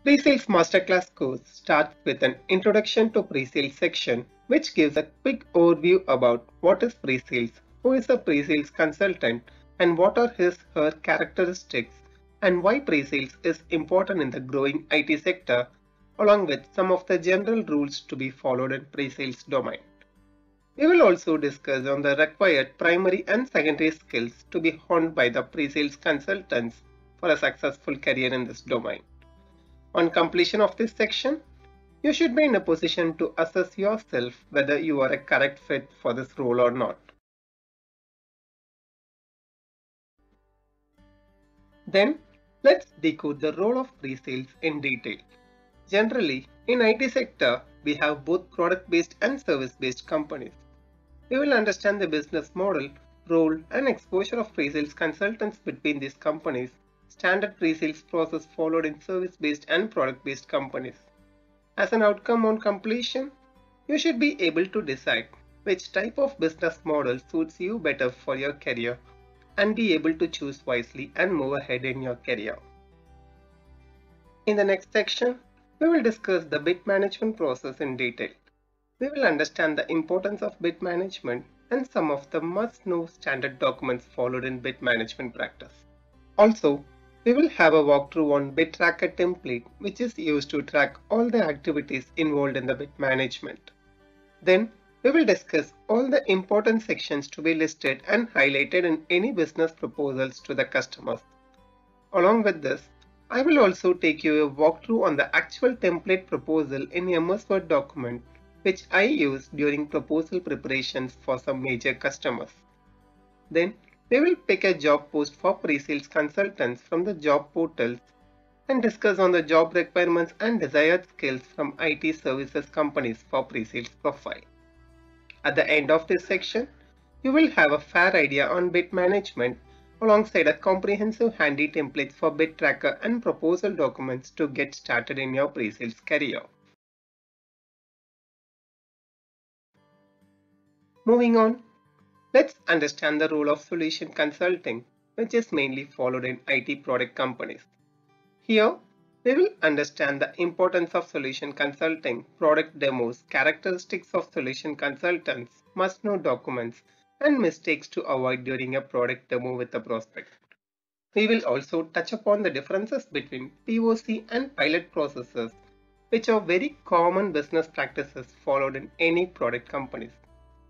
Presales Masterclass course starts with an introduction to presales section, which gives a quick overview about what is presales, who is a presales consultant, and what are his/her characteristics, and why presales is important in the growing IT sector, along with some of the general rules to be followed in presales domain. We will also discuss on the required primary and secondary skills to be honed by the presales consultants for a successful career in this domain. On completion of this section, you should be in a position to assess yourself whether you are a correct fit for this role or not. Then, let's decode the role of pre-sales in detail. Generally, in IT sector, we have both product-based and service-based companies. We will understand the business model, role, and exposure of pre-sales consultants between these companies, standard pre-sales process followed in service-based and product-based companies. As an outcome on completion, you should be able to decide which type of business model suits you better for your career and be able to choose wisely and move ahead in your career. In the next section, we will discuss the bid management process in detail. We will understand the importance of bid management and some of the must-know standard documents followed in bid management practice. Also, we will have a walkthrough on bid tracker template, which is used to track all the activities involved in the bid management. Then, we will discuss all the important sections to be listed and highlighted in any business proposals to the customers. Along with this, I will also take you a walkthrough on the actual template proposal in MS Word document, which I use during proposal preparations for some major customers. Then, we will pick a job post for pre-sales consultants from the job portals and discuss on the job requirements and desired skills from IT services companies for pre-sales profile. At the end of this section, you will have a fair idea on bid management alongside a comprehensive handy template for bid tracker and proposal documents to get started in your pre-sales career. Moving on, let's understand the role of solution consulting, which is mainly followed in IT product companies. Here, we will understand the importance of solution consulting, product demos, characteristics of solution consultants, must-know documents, and mistakes to avoid during a product demo with a prospect. We will also touch upon the differences between POC and pilot processes, which are very common business practices followed in any product companies.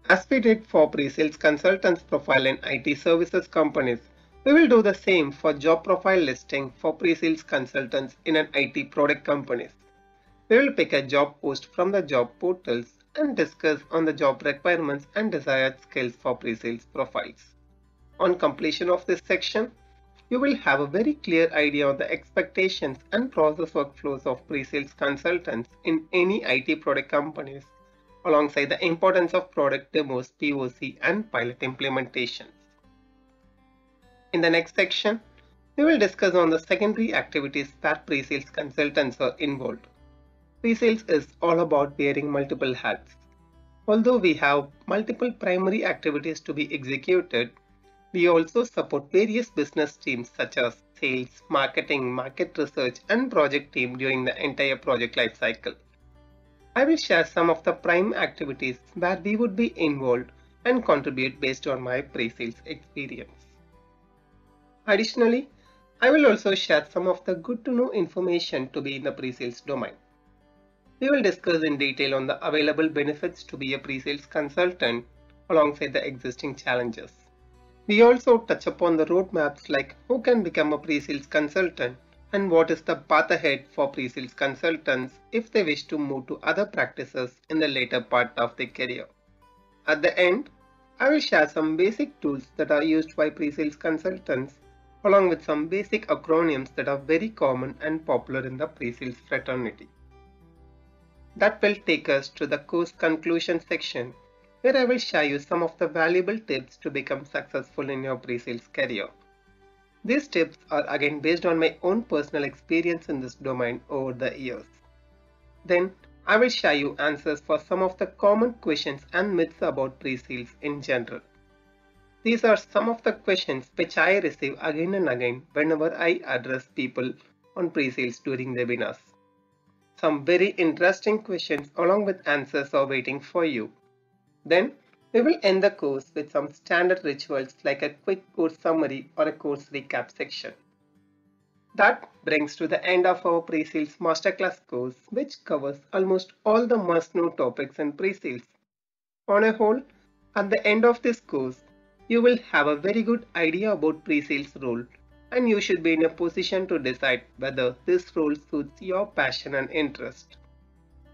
As we did for pre-sales consultants profile in IT services companies, we will do the same for job profile listing for pre-sales consultants in an IT product companies. We will pick a job post from the job portals and discuss on the job requirements and desired skills for pre-sales profiles. On completion of this section, you will have a very clear idea of the expectations and process workflows of pre-sales consultants in any IT product companies, alongside the importance of product demos, POC, and pilot implementations. In the next section, we will discuss on the secondary activities that pre-sales consultants are involved. Pre-sales is all about wearing multiple hats. Although we have multiple primary activities to be executed, we also support various business teams such as sales, marketing, market research, and project team during the entire project lifecycle. I will share some of the prime activities where we would be involved and contribute based on my pre-sales experience. Additionally, I will also share some of the good to know information to be in the pre-sales domain. We will discuss in detail on the available benefits to be a pre-sales consultant alongside the existing challenges. We also touch upon the roadmaps like who can become a pre-sales consultant and what is the path ahead for pre-sales consultants if they wish to move to other practices in the later part of their career. At the end, I will share some basic tools that are used by pre-sales consultants along with some basic acronyms that are very common and popular in the pre-sales fraternity. That will take us to the course conclusion section, where I will share you some of the valuable tips to become successful in your pre-sales career. These tips are again based on my own personal experience in this domain over the years. Then I will share you answers for some of the common questions and myths about pre-sales in general. These are some of the questions which I receive again and again whenever I address people on pre-sales during webinars. some very interesting questions along with answers are waiting for you. Then, we will end the course with some standard rituals like a quick course summary or a course recap section. That brings to the end of our Presales Masterclass course, which covers almost all the must-know topics in Presales. On a whole, at the end of this course, you will have a very good idea about Presales role, and you should be in a position to decide whether this role suits your passion and interest.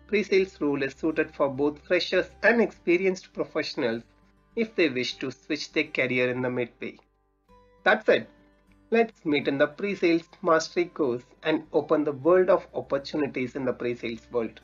Presales role is suited for both freshers and experienced professionals if they wish to switch their career in the midway. That's it. Let's meet in the Presales Mastery course and open the world of opportunities in the Presales world.